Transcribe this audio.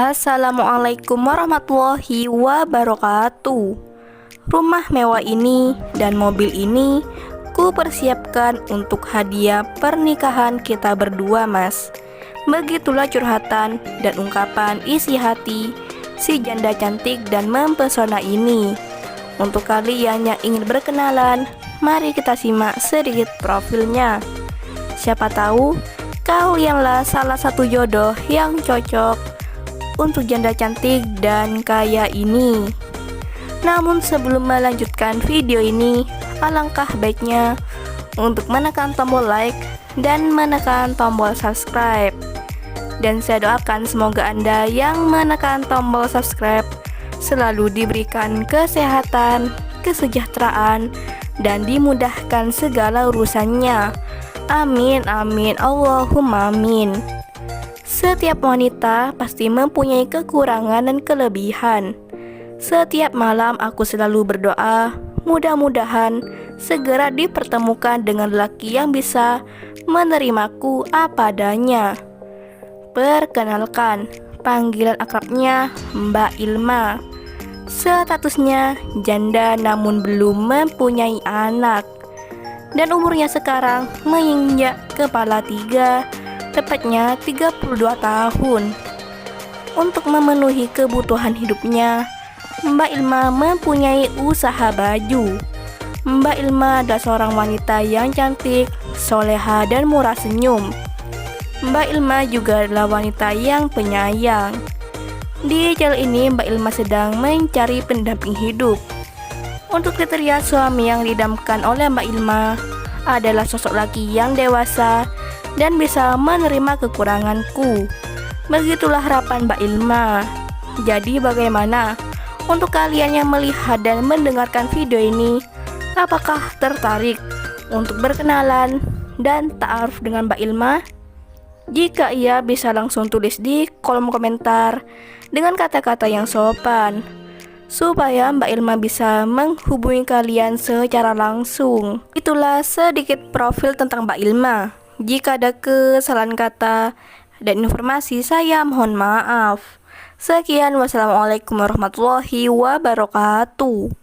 Assalamualaikum warahmatullahi wabarakatuh. Rumah mewah ini dan mobil ini ku persiapkan untuk hadiah pernikahan kita berdua, Mas. Begitulah curhatan dan ungkapan isi hati si janda cantik dan mempesona ini. Untuk kalian yang ingin berkenalan, mari kita simak sedikit profilnya. Siapa tahu kalianlah salah satu jodoh yang cocok untuk janda cantik dan kaya ini. Namun sebelum melanjutkan video ini, alangkah baiknya untuk menekan tombol like dan menekan tombol subscribe. Dan saya doakan semoga Anda yang menekan tombol subscribe selalu diberikan kesehatan, kesejahteraan, dan dimudahkan segala urusannya. Amin amin Allahumma amin. Setiap wanita pasti mempunyai kekurangan dan kelebihan. Setiap malam aku selalu berdoa, mudah-mudahan segera dipertemukan dengan lelaki yang bisa menerimaku apa adanya. Perkenalkan, panggilan akrabnya Mbak Ilma. Statusnya janda namun belum mempunyai anak. Dan umurnya sekarang menginjak kepala 3, tepatnya 32 tahun. Untuk memenuhi kebutuhan hidupnya, Mbak Ilma mempunyai usaha baju. Mbak Ilma adalah seorang wanita yang cantik, soleha, dan murah senyum. Mbak Ilma juga adalah wanita yang penyayang. Di channel ini Mbak Ilma sedang mencari pendamping hidup. Untuk kriteria suami yang didamkan oleh Mbak Ilma adalah sosok laki yang dewasa dan bisa menerima kekuranganku. Begitulah harapan Mbak Ilma. Jadi bagaimana untuk kalian yang melihat dan mendengarkan video ini? Apakah tertarik untuk berkenalan dan ta'aruf dengan Mbak Ilma? Jika iya, bisa langsung tulis di kolom komentar dengan kata-kata yang sopan, supaya Mbak Ilma bisa menghubungi kalian secara langsung. Itulah sedikit profil tentang Mbak Ilma. Jika ada kesalahan kata dan informasi, saya mohon maaf. Sekian, wassalamualaikum warahmatullahi wabarakatuh.